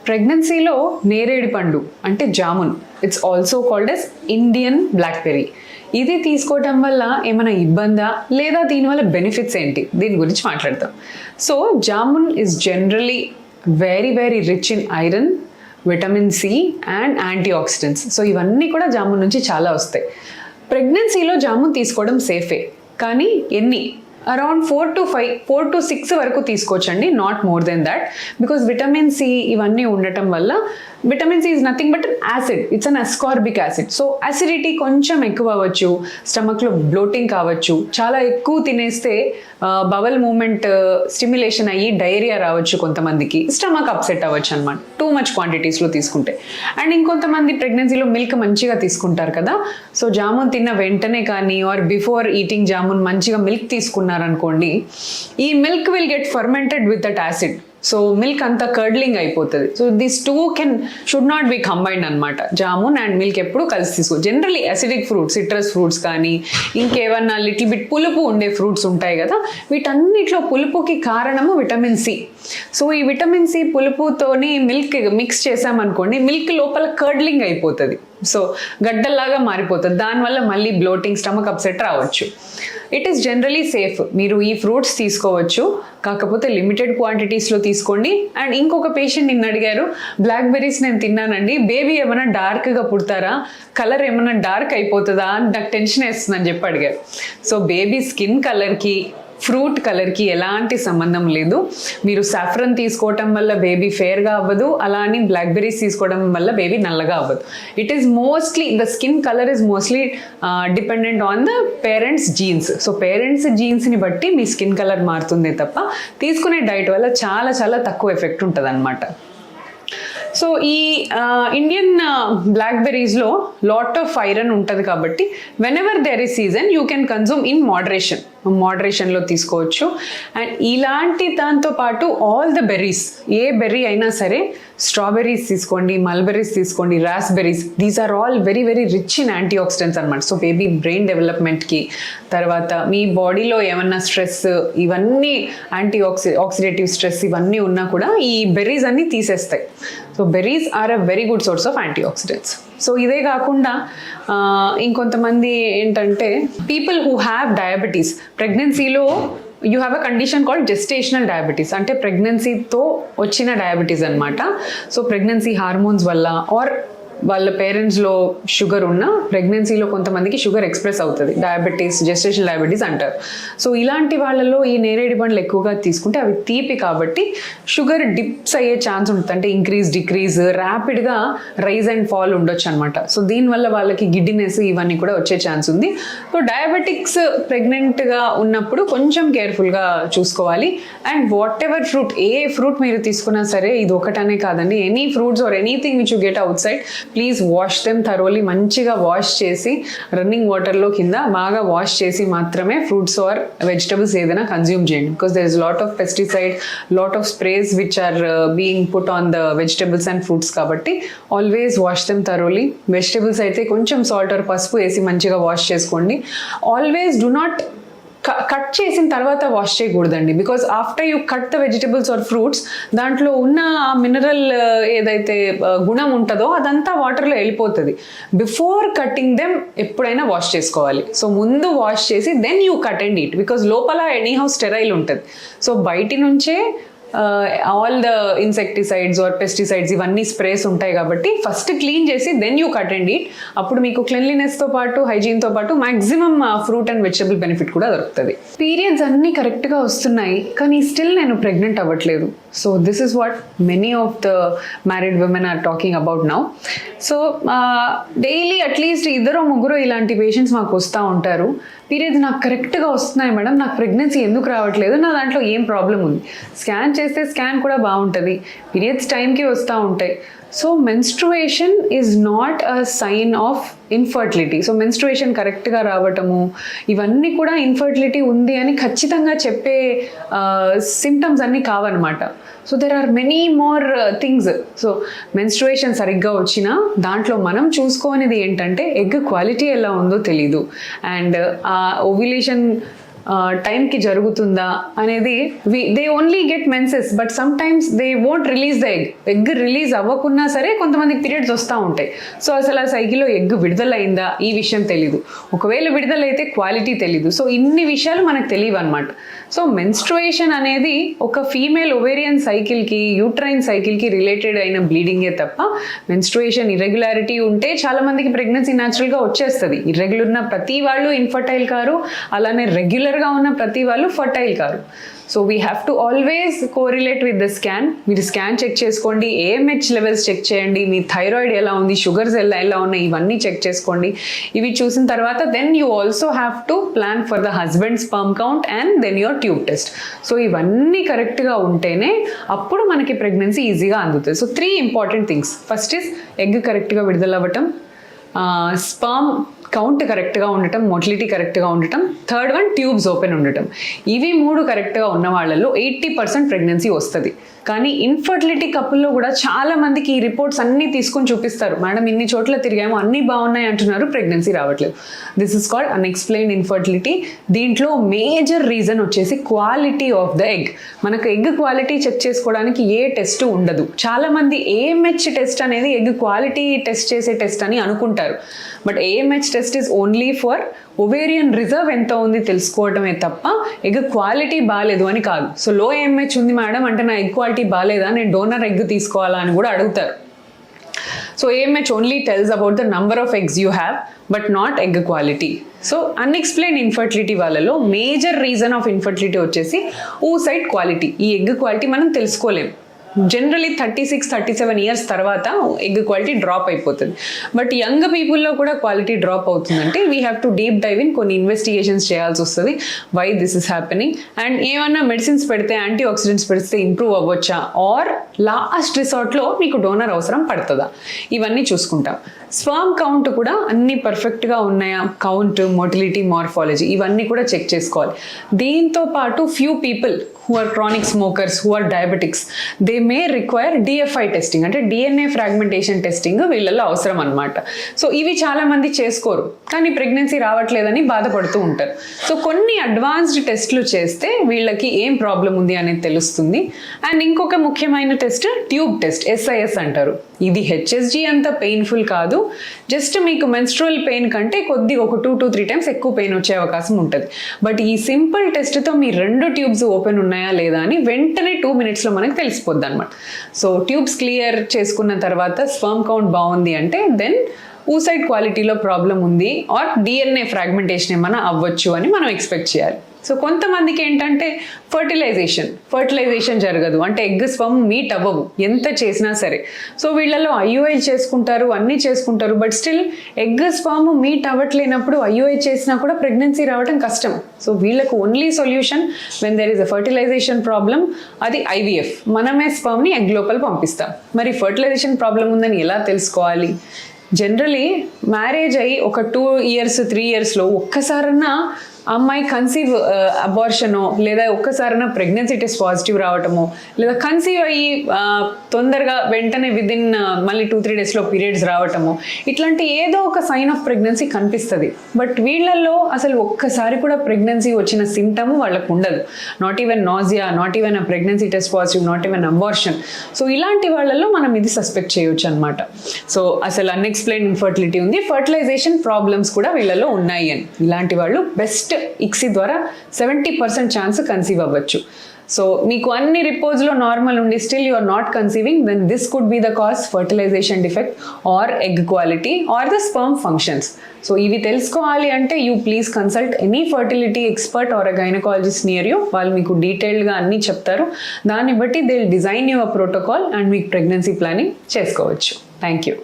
ప్రెగ్నెన్సీలో నేరేడి పండు అంటే jamun, it's also called as Indian blackberry. ఇది తీసుకోవటం వల్ల ఏమైనా ఇబ్బందా లేదా దీనివల్ల బెనిఫిట్స్ ఏంటి, దీని గురించి మాట్లాడతాం. So jamun is generally very very rich in iron, vitamin C and antioxidants. So ఇవన్నీ కూడా జామున్ నుంచి చాలా వస్తాయి. ప్రెగ్నెన్సీలో జామున్ తీసుకోవడం సేఫే, కానీ ఎన్ని అరౌండ్ 4 to 6 వరకు తీసుకోవచ్చండి, not more than that. Because vitamin C ఇవన్నీ ఉండటం వల్ల, vitamin C is nothing but acid, it's an ascorbic acid. So acidity కొంచెం ఎక్కువ అవ్వచ్చు, స్టమక్లో బ్లోటింగ్ కావచ్చు, చాలా ఎక్కువ తినేస్తే బవల్ మూమెంట్ స్టిమ్యులేషన్ అయ్యి డైరియా రావచ్చు, కొంతమందికి స్టమక్ అప్సెట్ అవ్వచ్చు అనమాట టూ మచ్ క్వాంటిటీస్లో తీసుకుంటే. అండ్ ఇంకొంతమంది ప్రెగ్నెన్సీలో మిల్క్ మంచిగా తీసుకుంటారు కదా, సో జామున్ తిన్న వెంటనే కానీ ఆర్ బిఫోర్ ఈటింగ్ జామున్ మంచిగా మిల్క్ తీసుకున్నారనుకోండి, ఈ milk will get fermented with that acid. So milk అంతా కర్డ్లింగ్ అయిపోతుంది. So this two should not be combined అనమాట. జామున్ అండ్ మిల్క్ ఎప్పుడు కలిసి తీసుకో. Generally acidic fruits, citrus fruits కానీ ఇంకేమన్నా లిటిల్ బిట్ పులుపు ఉండే ఫ్రూట్స్ ఉంటాయి కదా, వీటన్నిటిలో పులుపుకి కారణము విటమిన్ సి. సో ఈ విటమిన్ సి పులుపుతోని మిల్క్ మిక్స్ చేసామనుకోండి, మిల్క్ లోపల కర్డ్లింగ్ అయిపోతుంది, సో గడ్డల్లాగా మారిపోతుంది. దానివల్ల మళ్ళీ బ్లోటింగ్, స్టమక్ అప్సెట్ రావచ్చు. ఇట్ ఈస్ జనరలీ సేఫ్, మీరు ఈ ఫ్రూట్స్ తీసుకోవచ్చు, కాకపోతే లిమిటెడ్ క్వాంటిటీస్లో తీసుకోండి. అండ్ ఇంకొక పేషెంట్ నిన్న అడిగారు, బ్లాక్బెర్రీస్ నేను తిన్నానండి, బేబీ ఏమైనా డార్క్గా పుడతారా, కలర్ ఏమైనా డార్క్ అయిపోతుందా అని నాకు టెన్షన్ వేస్తుందని చెప్పి అడిగారు. సో బేబీ స్కిన్ కలర్కి ఫ్రూట్ కలర్కి ఎలాంటి సంబంధం లేదు. మీరు సాఫ్రన్ తీసుకోవటం వల్ల బేబీ ఫేర్గా అవ్వదు, అలా అని బ్లాక్బెర్రీస్ తీసుకోవడం వల్ల బేబీ నల్లగా అవ్వదు. It is mostly the skin colour is mostly dependent on the parents genes. So parents జీన్స్ని బట్టి మీ స్కిన్ కలర్ మారుతుందే తప్ప తీసుకునే డైట్ వల్ల చాలా చాలా తక్కువ ఎఫెక్ట్ ఉంటుంది అన్నమాట. సో ఈ ఇండియన్ బ్లాక్బెర్రీస్లో లాట్ ఆఫ్ ఐరన్ ఉంటుంది కాబట్టి whenever there is season you can consume in మోడరేషన్లో తీసుకోవచ్చు. అండ్ ఇలాంటి దాంతోపాటు ఆల్ ద బెర్రీస్, ఏ బెర్రీ అయినా సరే, స్ట్రాబెర్రీస్ తీసుకోండి, మల్బెర్రీస్ తీసుకోండి, raspberries, these are all very very rich in antioxidants అనమాట. సో బేబీ బ్రెయిన్ డెవలప్మెంట్కి, తర్వాత మీ బాడీలో ఏమన్నా స్ట్రెస్, ఇవన్నీ ఆక్సిడేటివ్ స్ట్రెస్ ఇవన్నీ ఉన్నా కూడా ఈ బెర్రీస్ అన్నీ తీసేస్తాయి. So berries are a very good source of antioxidants. So ఇదే కాకుండా ఇంకొంతమంది ఏంటంటే, పీపుల్ హూ హ్యావ్ డయాబెటీస్, ప్రెగ్నెన్సీలో you have a condition called gestational diabetes, అంటే ప్రెగ్నెన్సీతో వచ్చిన డయాబెటీస్ అనమాట. సో ప్రెగ్నెన్సీ హార్మోన్స్ వల్ల ఆర్ వాళ్ళ పేరెంట్స్లో షుగర్ ఉన్న, ప్రెగ్నెన్సీలో కొంతమందికి షుగర్ ఎక్స్ప్రెస్ అవుతుంది, డయాబెటీస్, జెస్టేషనల్ డయాబెటీస్ అంటారు. సో ఇలాంటి వాళ్ళలో ఈ నేరేడి పండ్లు ఎక్కువగా తీసుకుంటే అవి తీపి కాబట్టి షుగర్ డిప్స్ అయ్యే ఛాన్స్ ఉంటుంది, అంటే ఇంక్రీజ్ డిక్రీజ్ ర్యాపిడ్గా రైజ్ అండ్ ఫాల్ ఉండొచ్చు అనమాట. సో దీనివల్ల వాళ్ళకి గిడ్డినెస్ ఇవన్నీ కూడా వచ్చే ఛాన్స్ ఉంది. సో డయాబెటిక్స్ ప్రెగ్నెంట్గా ఉన్నప్పుడు కొంచెం కేర్ఫుల్గా చూసుకోవాలి. అండ్ వాట్ ఎవర్ ఫ్రూట్, ఏ ఫ్రూట్ మీరు తీసుకున్నా సరే, ఇది ఒకటనే కాదండి, any fruits or anything which you get outside, please wash them thoroughly. మంచిగా వాష్ చేసి రన్నింగ్ వాటర్లో కింద బాగా వాష్ చేసి మాత్రమే ఫ్రూట్స్ ఆర్ వెజిటబుల్స్ ఏదైనా కన్జ్యూమ్ చేయండి. Because there is lot of pesticide, lot of sprays which are being put on the vegetables and fruits, కాబట్టి always wash them thoroughly. Vegetables అయితే కొంచెం సాల్ట్ ఆర్ పసుపు వేసి మంచిగా వాష్ చేసుకోండి. ఆల్వేస్ డూ నాట్ కట్ చేసిన తర్వాత వాష్ చేయకూడదండి, because after you cut the vegetables or fruits, దాంట్లో ఉన్న మినరల్ ఏదైతే గుణం ఉంటుందో అదంతా వాటర్లో వెళ్ళిపోతుంది. బిఫోర్ కట్టింగ్ దెమ్ ఎప్పుడైనా వాష్ చేసుకోవాలి. సో ముందు వాష్ చేసి then you cut and eat, because లోపల ఎనీహౌ స్టెరైల్ ఉంటుంది. సో బయటి నుంచే all the insecticides or pesticides ఇవన్నీ స్ప్రేస్ ఉంటాయి కాబట్టి ఫస్ట్ క్లీన్ చేసి then you cut and eat. అప్పుడు మీకు క్లెన్లీనెస్తో పాటు, హైజీన్తో పాటు maximum fruit and vegetable benefit కూడా దొరుకుతుంది. పీరియడ్స్ అన్నీ కరెక్ట్గా వస్తున్నాయి కానీ స్టిల్ నేను ప్రెగ్నెంట్ అవ్వట్లేదు. So this is what many of the married women are talking about now. So daily at least 2-3 ఇలాంటి పేషెంట్స్ మాకు వస్తూ ఉంటారు. పీరియడ్స్ నాకు కరెక్ట్గా వస్తున్నాయి మేడం, నాకు ప్రెగ్నెన్సీ ఎందుకు రావట్లేదు, నా దాంట్లో ఏం ప్రాబ్లం ఉంది, స్కాన్ చేస్తే స్కాన్ కూడా బాగుంటుంది, పీరియడ్స్ టైంకి వస్తూ ఉంటాయి. So menstruation is not a sign of infertility. So menstruation కరెక్ట్గా రావటము ఇవన్నీ కూడా ఇన్ఫర్టిలిటీ ఉంది అని ఖచ్చితంగా చెప్పే సిమ్టమ్స్ అన్నీ కావన్నమాట. So there are many more things. So menstruation సరిగ్గా వచ్చినా దాంట్లో మనం చూసుకోనిది ఏంటంటే ఎగ్ క్వాలిటీ ఎలా ఉందో తెలీదు, అండ్ ఆ ఓవ్యులేషన్ టైంకి జరుగుతుందా అనేది they only get menses but sometimes they won't release the egg release అవ్వకున్నా సరే కొంతమందికి పీరియడ్స్ వస్తూ ఉంటాయి. సో అసలు ఆ సైకిల్లో ఎగ్ విడుదలైందా ఈ విషయం తెలీదు, ఒకవేళ విడుదలైతే క్వాలిటీ తెలీదు. సో ఇన్ని విషయాలు మనకు తెలియవు అనమాట. సో మెన్స్ట్రుయేషన్ అనేది ఒక ఫీమేల్ ఒవేరియన్ సైకిల్కి యూట్రైన్ సైకిల్కి రిలేటెడ్ అయిన బ్లీడింగే తప్ప మెన్స్ట్రుయేషన్ ఇర్రెగ్యులారిటీ ఉంటే చాలా మందికి ప్రెగ్నెన్సీ న్యాచురల్గా వచ్చేస్తుంది. ఇర్రెగ్యులర్ ఉన్న ప్రతి వాళ్ళు ఇన్ఫర్టైల్ కారు, అలానే రెగ్యులర్గా ఉన్న ప్రతి వాళ్ళు fertile car. So we have to always correlate with the scan. మీరు స్కాన్ చెక్ చేసుకోండి, ఏఎంహెచ్ లెవెల్స్ చెక్ చేయండి, మీ థైరాయిడ్ ఎలా ఉంది, షుగర్స్ ఎలా ఉన్నాయి, ఇవన్నీ చెక్ చేసుకోండి. ఇవి చూసిన తర్వాత then you also have to plan for the husband sperm count and then your tube test. So ఇవన్నీ కరెక్ట్గా ఉంటేనే అప్పుడు మనకి ప్రెగ్నెన్సీ ఈజీగా అందుతుంది. So 3 important things. First is egg కరెక్ట్గా విడుదలవ్వటం, స్పర్మ్ కౌంట్ కరెక్ట్గా ఉండటం, మోటిలిటీ కరెక్ట్గా ఉండటం, థర్డ్ వన్ ట్యూబ్స్ ఓపెన్ ఉండటం. ఇవి 3 కరెక్ట్గా ఉన్న వాళ్ళలో 80% ప్రెగ్నెన్సీ వస్తుంది. కానీ ఇన్ఫర్టిలిటీ కపుల్లో కూడా చాలా మందికి ఈ రిపోర్ట్స్ అన్నీ తీసుకొని చూపిస్తారు, మేడం ఇన్ని చోట్ల తిరిగాము అన్నీ బాగున్నాయి అంటున్నారు, ప్రెగ్నెన్సీ రావట్లేదు. This is called unexplained infertility. దీంట్లో మేజర్ రీజన్ వచ్చేసి క్వాలిటీ ఆఫ్ ద ఎగ్. మనకు ఎగ్ క్వాలిటీ చెక్ చేసుకోవడానికి ఏ టెస్ట్ ఉండదు. చాలా మంది ఏఎంహెచ్ టెస్ట్ అనేది ఎగ్ క్వాలిటీ టెస్ట్ చేసే టెస్ట్ అని అనుకుంటారు. But AMH test is only for ovarian reserve ఎంత ఉంది తెలుసుకోవడమే తప్ప ఎగ్ క్వాలిటీ బాగాలేదు అని కాదు. సో లో ఏఎంహెచ్ ఉంది మేడం అంటే నా ఎగ్ క్వాలిటీ బాగాలేదా, నేను డోనర్ ఎగ్ తీసుకోవాలా అని కూడా అడుగుతారు. So AMH only tells about the number of eggs you have but not egg quality. So unexplained infertility వాళ్ళలో మేజర్ రీజన్ ఆఫ్ ఇన్ఫర్టిలిటీ వచ్చేసి oocyte క్వాలిటీ. ఈ ఎగ్ క్వాలిటీ మనం తెలుసుకోలేం. జనరలీ 36-37 ఇయర్స్ తర్వాత ఎగ్ క్వాలిటీ డ్రాప్ అయిపోతుంది. But young పీపుల్లో కూడా quality drop అవుతుందంటే we have to deep dive in, కొన్ని ఇన్వెస్టిగేషన్స్ చేయాల్సి వస్తుంది why this is happening. And ఏమన్నా మెడిసిన్స్ పెడితే, యాంటీ ఆక్సిడెంట్స్ పెడితే ఇంప్రూవ్ అవ్వచ్చా, ఆర్ లాస్ట్ రిసార్ట్లో మీకు డోనర్ అవసరం పడుతుందా, ఇవన్నీ చూసుకుంటాం. స్పర్మ్ కౌంట్ కూడా అన్ని పర్ఫెక్ట్గా ఉన్నాయా, కౌంట్, మోటిలిటీ, మార్ఫాలజీ ఇవన్నీ కూడా చెక్ చేసుకోవాలి. దీంతో పాటు few people who are chronic smokers, who are diabetics, they may require DFI testing అంటే DNA fragmentation testing వీళ్ళల్లో అవసరం అనమాట. సో ఇవి చాలా మంది చేసుకోరు కానీ ప్రెగ్నెన్సీ రావట్లేదని బాధపడుతూ ఉంటారు. సో కొన్ని అడ్వాన్స్డ్ టెస్ట్లు చేస్తే వీళ్ళకి ఏం ప్రాబ్లం ఉంది అనేది తెలుస్తుంది. అండ్ ఇంకొక ముఖ్యమైన టెస్ట్ ట్యూబ్ టెస్ట్, SIS అంటారు. ఇది HSG అంత పెయిన్ఫుల్ కాదు, జస్ట్ మీకు మెన్స్ట్రువల్ పెయిన్ కంటే కొద్దిగా ఒక 2 to 3 టైమ్స్ ఎక్కువ పెయిన్ వచ్చే అవకాశం ఉంటుంది. బట్ ఈ సింపుల్ టెస్ట్తో మీ 2 ట్యూబ్స్ ఓపెన్ ఉన్నాయా లేదా అని వెంటనే 2 minutesలో మనకు తెలిసిపోద్ది అనమాట. సో ట్యూబ్స్ క్లియర్ చేసుకున్న తర్వాత స్పర్మ్ కౌంట్ బాగుంది అంటే దెన్ oocyte క్వాలిటీలో ప్రాబ్లం ఉంది ఆర్ DNA ఫ్రాగ్మెంటేషన్ ఏమైనా అవ్వచ్చు అని మనం ఎక్స్పెక్ట్ చేయాలి. సో కొంతమందికి ఏంటంటే ఫర్టిలైజేషన్ జరగదు, అంటే ఎగ్ స్పర్మ్ మీట్ అవ్వవు ఎంత చేసినా సరే. సో వీళ్ళలో IUI చేసుకుంటారు, అన్నీ చేసుకుంటారు, but still egg sperm meet అవ్వట్లేనప్పుడు IUI చేసినా కూడా ప్రెగ్నెన్సీ రావడం కష్టం. సో వీళ్ళకు only solution when there is a fertilization problem, అది IVF. మనమే స్పర్మ్ని ఎగ్ లోపల పంపిస్తాం. మరి ఫర్టిలైజేషన్ ప్రాబ్లం ఉందని ఎలా తెలుసుకోవాలి? జనరలీ మ్యారేజ్ అయ్యి ఒక 2 years 3 yearsలో ఒక్కసారన్నా అమ్మాయి కన్సీవ్ అబార్షనో లేదా ఒక్కసారైనా ప్రెగ్నెన్సీ టెస్ట్ పాజిటివ్ రావటమో లేదా కన్సీవ్ అయ్యి తొందరగా వెంటనే విదిన్ మళ్ళీ 2-3 డేస్లో పీరియడ్స్ రావటమో ఇట్లాంటి ఏదో ఒక సైన్ ఆఫ్ ప్రెగ్నెన్సీ కనిపిస్తుంది. బట్ వీళ్ళల్లో అసలు ఒక్కసారి కూడా ప్రెగ్నెన్సీ వచ్చిన సిమ్టమ్ వాళ్ళకు ఉండదు. Not even nausea, not even a pregnancy test positive, not even abortion. So ఇలాంటి వాళ్ళల్లో మనం ఇది సస్పెక్ట్ చేయొచ్చు అనమాట. సో అసలు అన్ఎక్స్ప్లెయిన్డ్ ఇన్ఫర్టిలిటీ ఉంది, ఫర్టిలైజేషన్ ప్రాబ్లమ్స్ కూడా వీళ్ళలో ఉన్నాయి అని. ఇలాంటి వాళ్ళు బెస్ట్ ICSI ద్వారా 70% ఛాన్స్ కన్సీవ్ అవ్వచ్చు. సో మీకు అన్ని రిపోర్ట్స్లో నార్మల్ ఉండి still you are not conceiving, then this could be the cause fertilization defect or egg quality or the sperm functions. So ఇవి తెలుసుకోవాలి అంటే you please consult any fertility expert or a gynaecologist near you. వాళ్ళు మీకు డీటెయిల్డ్గా అన్నీ చెప్తారు. దాన్ని బట్టి they will design your protocol and మీకు ప్రెగ్నెన్సీ ప్లానింగ్ చేసుకోవచ్చు. Thank you.